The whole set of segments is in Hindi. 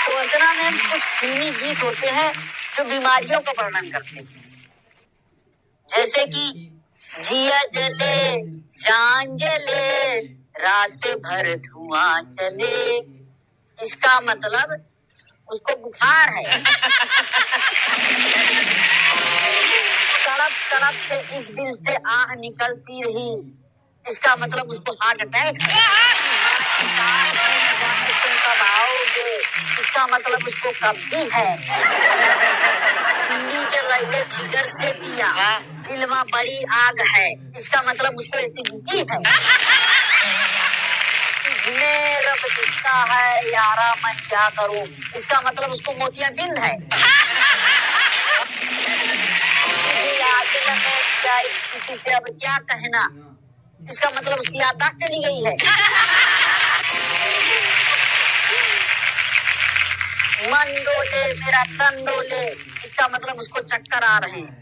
तो अर्चना में कुछ फिल्मी गीत होते हैं जो बीमारियों का वर्णन करते हैं, जैसे कि जिया जले जान जले रात भर धुआं चले। इसका मतलब उसको बुखार है। तड़प तड़प के इस दिल से आह निकलती रही, इसका मतलब उसको हार्ट अटैक है। कब आओगे, इसका मतलब उसको कब्जी है। पीली के लहले जिगर से पिया, दिल में बड़ी आग है, इसका मतलब उसको एसिडिटी है। तुझमें रब दिखता है यारा मैं क्या करूं, इसका मतलब उसको मोतियाबिंद है। किसी से अब क्या कहना, इसका मतलब उसकी याददाश्त चली गई है। मन डोले मेरा तन डोले, इसका मतलब उसको चक्कर आ रहे हैं।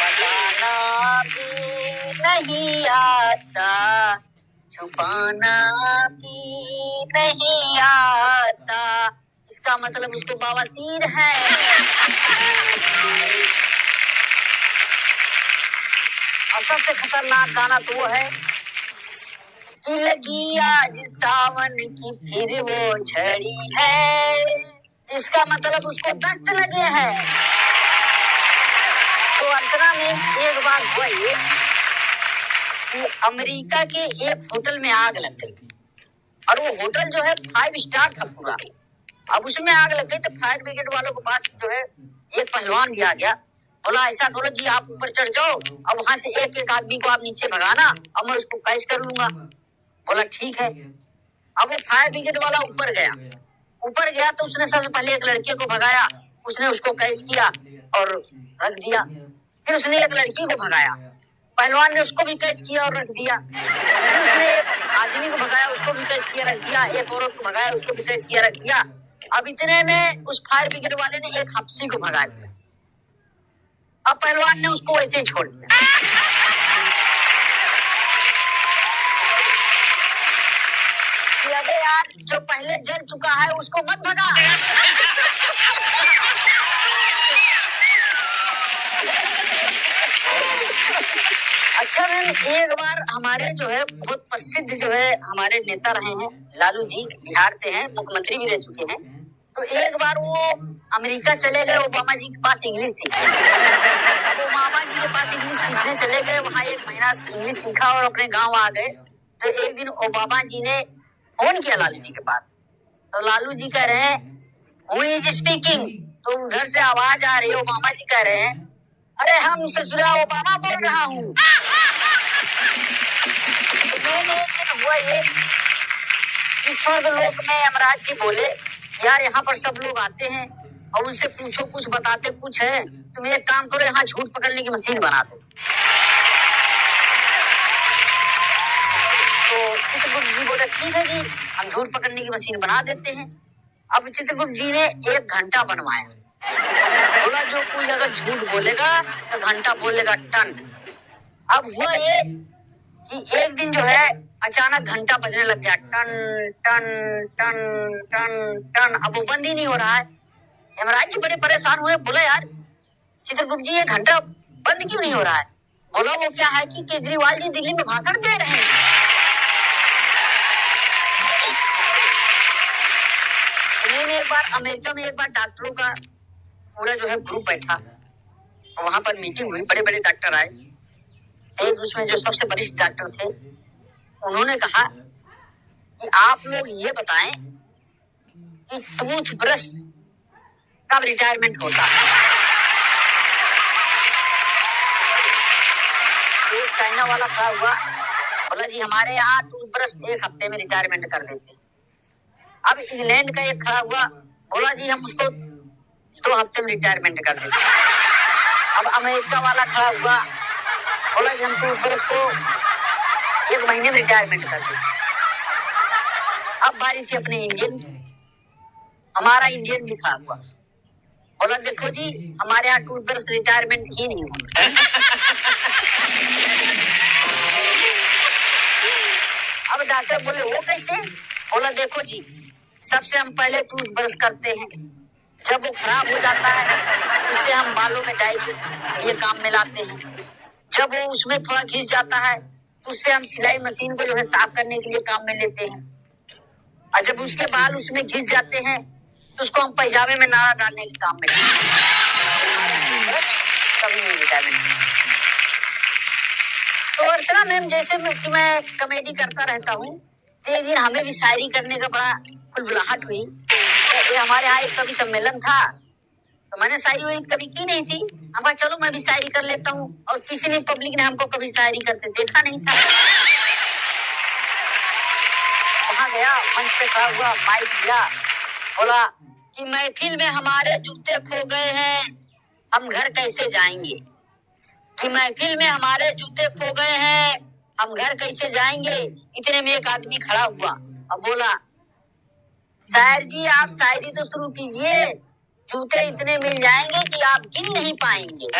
बताना भी नहीं आता, छुपाना भी नहीं आता, इसका मतलब उसको बवासीर है। और सबसे खतरनाक गाना तो वो है कि लगी आज सावन की फिर वो झड़ी है, इसका मतलब उसको दस्त लगे हैं। तो अर्चना में एक बार हुआ ये कि अमेरिका के एक होटल में आग लग गई, और वो होटल जो है 5 स्टार था पूरा। अब उसमें आग लग गई तो फायर ब्रिगेड वालों के पास जो है एक पहलवान भी आ गया, बोला ऐसा करो जी आप ऊपर चढ़ जाओ, अब वहां से एक एक आदमी को आप नीचे भगाना और मैं उसको कैच कर लूंगा। बोला ठीक है। अब वो फायर ब्रिगेड वाला ऊपर गया तो उसने सबसे पहले एक लड़के को भगाया, उसने उसको कैच किया और रख दिया। फिर उसने एक लड़की को भगाया, पहलवान ने उसको भी कैच किया और रख दिया। फिर उसने एक आदमी को भगाया, उसको भी कैच किया रख दिया। एक औरत को भगाया, उसको भी कैच किया रख दिया। अब इतने में उस फायर ब्रिगेड वाले ने एक हफ्सी को भगा दिया। अब पहलवान ने उसको वैसे ही छोड़ दिया। कि अबे यार जो पहले जल चुका है उसको मत भगा। अच्छा मैम, एक बार हमारे जो है बहुत प्रसिद्ध जो है हमारे नेता रहे हैं लालू जी, बिहार से हैं, मुख्यमंत्री भी रह चुके हैं। तो एक बार वो अमेरिका चले गए ओबामा जी के पास इंग्लिश सीखने। अब ओबामा जी के पास इंग्लिश सीखने चले गए, वहाँ 1 महीना इंग्लिश सीखा और अपने गांव आ गए। तो एक दिन ओबामा जी ने फोन किया लालू जी के पास, तो लालू जी कह रहे हैं हु इज स्पीकिंग। तो उधर से आवाज आ रही है, ओबामा जी कह रहे हैं अरे हम ससुरा ओबामा बोल रहा हूँ। हुआ ये कि स्वर्गलोक में यमराज जी बोले यार यहाँ पर सब लोग आते हैं और उनसे पूछो कुछ बताते कुछ है, तुम एक काम करो यहाँ झूठ पकड़ने की मशीन बना दो। तो चित्रगुप्त जी बोले ठीक है जी हम झूठ पकड़ने की मशीन बना देते हैं। अब चित्रगुप्त जी ने 1 घंटा बनवाया, बोला जो कोई अगर झूठ बोलेगा तो घंटा बोलेगा टन। अब हुआ ये कि एक दिन जो है अचानक घंटा बजने लग गया, टन टन टन टन टन। अब वो बंद ही नहीं हो रहा है। यमराज जी बड़े परेशान हुए, बोले यार चित्रगुप्त जी ये घंटा बंद क्यों नहीं हो रहा है। बोला वो क्या है कि केजरीवाल जी दिल्ली में भाषण दे रहे हैं। एक बार अमेरिका में एक बार डॉक्टरों का पूरा जो है ग्रुप बैठा, वहां पर मीटिंग हुई, बड़े बड़े डॉक्टर आए। एक उसमें जो सबसे वरिष्ठ डॉक्टर थे उन्होंने कहा कि आप लोग ये बताएं कि टूथब्रश कब रिटायरमेंट होता है। एक चाइना वाला खड़ा हुआ, बोला जी हमारे यहाँ टूथब्रश 1 हफ्ते में रिटायरमेंट कर देते हैं। अब इंग्लैंड का एक खड़ा हुआ, बोला जी हम उसको 2 हफ्ते में रिटायरमेंट कर देते हैं। अब अमेरिका वाला खड़ा हुआ, बोला जी हम टूथब्रश को 1 महीने में रिटायरमेंट कर देते हैं। अब बारी थी अपने इंडियन, हमारा इंडियन भी खड़ा हुआ, बोला देखो जी हमारे यहाँ टूथब्रश रिटायरमेंट ही नहीं हुआ। अब अब डॉक्टर बोले वो कैसे? बोला देखो जी, सबसे हम पहले टूथ ब्रश करते हैं, जब वो खराब हो जाता है उससे हम बालों में डाई के लिए काम में लाते हैं, जब वो उसमें थोड़ा घिस जाता है तो उससे हम सिलाई मशीन को जो है साफ करने के लिए काम में लेते हैं, और जब उसके बाल उसमें घिस जाते हैं तो उसको हम पैजामे में नाड़ा डालने के काम में लेते हैं। कभी नहीं रिटायरमेंट। तो अर्चना मैम जैसे मैं कॉमेडी करता रहता हूँ, एक दिन हमें भी शायरी करने का बड़ा खुलबुलाहट हुई। तो हमारे यहाँ एक कवि सम्मेलन था, तो मैंने शायरी वायरी कभी की नहीं थी। हम कहा चलो मैं भी शायरी कर लेता हूँ, और किसी ने पब्लिक ने हमको कभी शायरी करते देखा नहीं था। वहां गया, मंच पे खड़ा हुआ, माइक दिया, बोला कि महफिल में हमारे जूते खो गए हैं, हम घर कैसे जाएंगे। कि महफिल में हमारे जूते खो गए हैं, हम घर कैसे जाएंगे। इतने में एक आदमी खड़ा हुआ और बोला, शायर जी आप शायरी तो शुरू कीजिए, जूते इतने मिल जाएंगे कि आप गिन नहीं पाएंगे। तो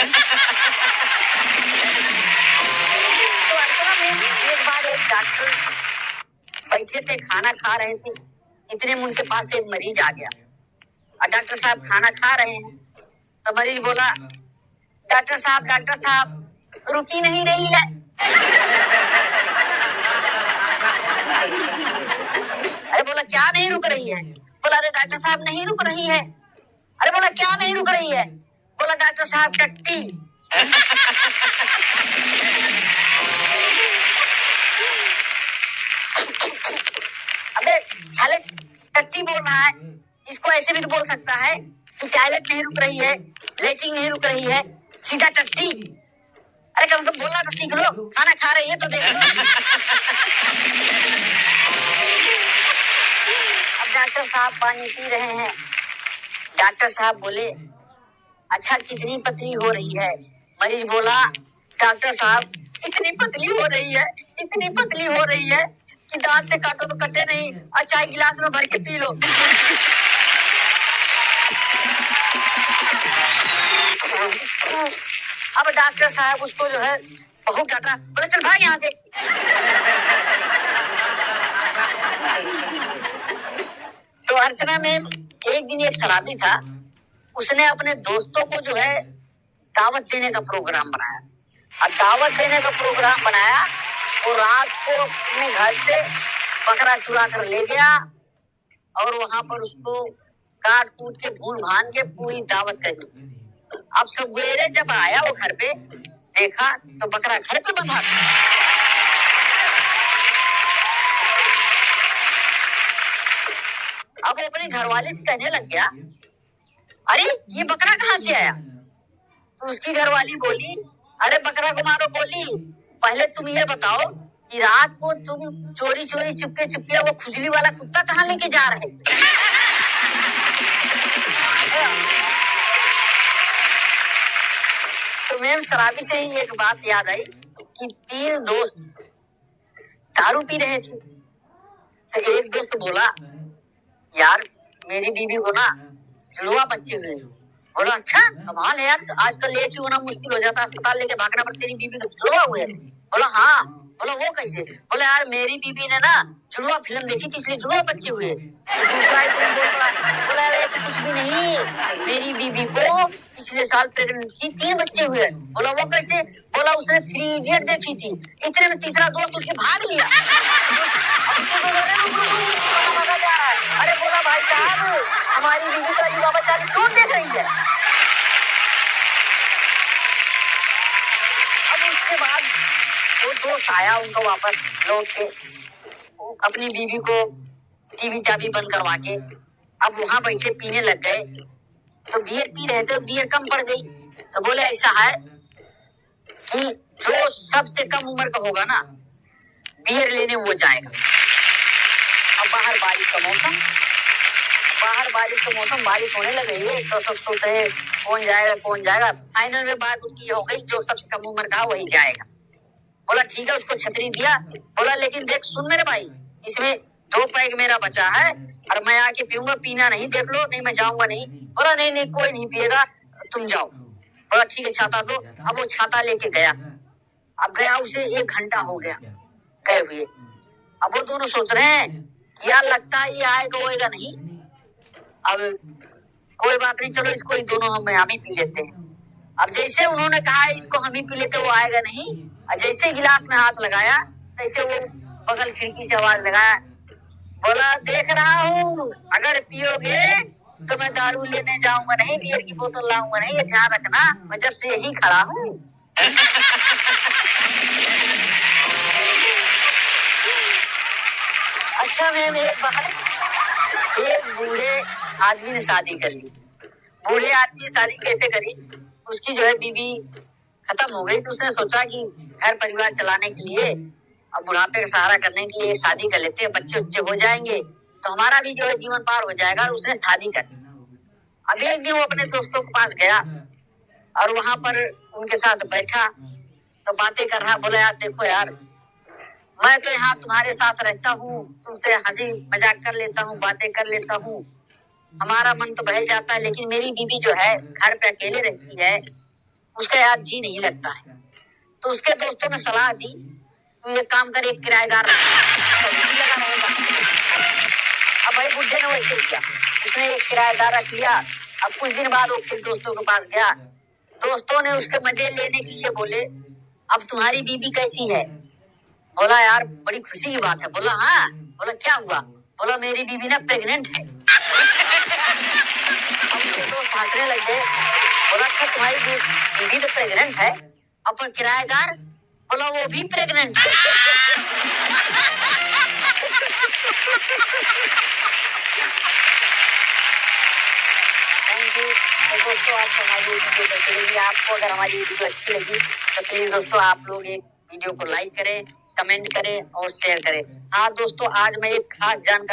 अर्चना में एक बार एक डॉक्टर बैठे थे, खाना खा रहे थे, इतने में उनके पास एक मरीज आ गया, और डॉक्टर साहब खाना खा रहे हैं। तो मरीज बोला, डॉक्टर साहब रुकी नहीं रही है। अरे बोला क्या नहीं रुक रही है? बोला अरे डॉक्टर साहब नहीं रुक रही है। अरे बोला क्या नहीं रुक रही है? बोला डॉक्टर साहब टट्टी। अबे साले टट्टी बोल रहा है, इसको ऐसे भी तो बोल सकता है कि टॉयलेट नहीं रुक रही है, लेटरिन नहीं रुक रही है, सीधा टट्टी। अरे कम तो बोलना तो सीख लो, खाना खा रही है तो देख लो। अब डॉक्टर साहब पानी पी रहे हैं। डॉक्टर साहब बोले, अच्छा कितनी पतली हो रही है? मरीज बोला, डॉक्टर साहब इतनी पतली हो रही है, इतनी पतली हो रही है कि दांत से काटो तो कटे नहीं, और चाहे गिलास में भर के पी लो। अब डॉक्टर साहब उसको जो है बहुत डांटा, बोले चल भाग यहाँ से। तो अर्चना में एक दिन एक शराबी था, उसने अपने दोस्तों को जो है दावत देने का प्रोग्राम बनाया, और दावत देने का प्रोग्राम बनाया और रात को अपने घर से बकरा चुरा कर ले गया, और वहां पर उसको काट कूट के भून भान के पूरी दावत करी। अब सवेरे जब आया वो घर पे, देखा तो बकरा घर पे बंधा था। अब वो अपने घरवाले से कहने लग गया, अरे ये बकरा कहाँ से आया? तो उसकी घरवाली बोली, अरे बकरा को मारो गोली, पहले तुम ये बताओ कि रात को तुम चोरी चोरी चुपके चुपके वो खुजली वाला कुत्ता कहाँ लेके जा रहे थे? तो मैम शराबी से ही एक बात याद आई कि 3 दोस्त दारू पी रहे थे। तो एक दोस्त बोला, यार मेरी बीवी को ना जुड़वा बच्चे हुए। बोला अच्छा कमाल है यार, तो आजकल लेके होना मुश्किल हो जाता है, अस्पताल लेके भागना पड़ता, तेरी बीवी को जुड़वा हुए। बोला हाँ। बोला वो कैसे? बोला यार मेरी बीवी ने ना जुड़वा फिल्म देखी थी इसलिए जुड़वा बच्चे हुए। तो दूसरा एक बोल रहा, बोला अरे तो कुछ भी नहीं, मेरी बीवी को पिछले साल प्रेगनेंट थी, 3 बच्चे हुए। बोला वो कैसे? बोला उसने 3 इडियट देखी थी, इतने में तीसरा दोस्त उठ के भाग लिया। मजा जा रहा है। अरे बोला भाई साहब हमारी बीवी तो अली बाबा 40 चोट देख रही है। अब उसके बाद वो दोस्त आया, उनको वापस लौट के अपनी बीवी को टीवी टावी बंद करवा के अब वहां बैठे पीने लग गए। तो बियर पी रहे थे, बियर कम पड़ गई। तो बोले ऐसा है कि जो सबसे कम उम्र का होगा ना बियर लेने वो जाएगा। अब बाहर बारिश का मौसम, बारिश होने लग गई है, तो सब सोच रहे कौन जाएगा। फाइनल में बात उनकी हो गई, जो सबसे कम उम्र का वही जाएगा। बोला ठीक है, उसको छतरी दिया। बोला लेकिन देख सुन मेरे भाई, इसमें 2 पैग मेरा बचा है और मैं आके पीऊंगा, पीना नहीं, देख लो नहीं मैं जाऊंगा नहीं। बोला नहीं कोई नहीं पिएगा, तुम जाओ। बोला ठीक है छाता दो। अब वो छाता लेके गया। अब गया उसे 1 घंटा हो गया गए हुए। अब वो दोनों सोच रहे हैं कि यार लगता है ये आएगा होएगा नहीं। अब कोई बात नहीं, चलो इसको ही दोनों हम ही पी लेते हैं। अब जैसे उन्होंने कहा इसको हम ही पी लेते, वो आएगा नहीं, और जैसे गिलास में हाथ लगाया तैसे वो बगल खिड़की से आवाज लगाया, बोला देख रहा हूँ अगर पियोगे तो मैं दारू लेने जाऊंगा नहीं, बियर की बोतल लाऊंगा नहीं, ये ध्यान रखना, मैं जब से यही खड़ा हूँ। अच्छा मैम, एक बूढ़े आदमी ने शादी कर ली। बूढ़े आदमी ने शादी कैसे करी? उसकी जो है बीवी खत्म हो गई, तो उसने सोचा कि घर परिवार चलाने के लिए अब बुढ़ापे का सहारा करने के लिए शादी कर लेते हैं, बच्चे उच्चे हो जाएंगे तो हमारा भी जो है जीवन पार हो जाएगा। उसने शादी कर ली। अब एक दिन वो अपने दोस्तों के पास गया और वहां पर उनके साथ बैठा तो बातें कर रहा। बोला यार देखो यार, मैं तो यहाँ तुम्हारे साथ रहता हूँ, तुमसे हंसी मजाक कर लेता हूँ, बातें कर लेता हूँ, हमारा मन तो बहल जाता है, लेकिन मेरी बीवी जो है घर पे अकेले रहती है, उसका यार जी नहीं लगता है। तो उसके दोस्तों ने सलाह दी, तू एक काम कर, एक किराएदार लगा रहेगा। अब भाई बुढ़े ने वैसे किया, उसने एक किराएदार रख लिया। अब कुछ दिन बाद वो फिर दोस्तों के पास गया। दोस्तों ने उसके मजे लेने के लिए बोले, अब तुम्हारी बीबी कैसी है? बोला यार बड़ी खुशी की बात है। बोला हाँ। बोला क्या हुआ? बोला मेरी बीबी ना प्रेग्नेंट है। अब उसके दोस्त हंसने लग गए। बोला अच्छा तुम्हारी बीबी तो प्रेग्नेंट है, अब किराएदार? बोला वो भी प्रेग्नेंट है। Thank you. तो दोस्तों आपको हमारी वीडियो कैसी लगी? आपको अगर हमारी वीडियो अच्छी लगी तो प्लीज दोस्तों आप लोग एक वीडियो को लाइक करें, कमेंट करें और शेयर करें। हाँ दोस्तों, आज मैं एक खास जानकारी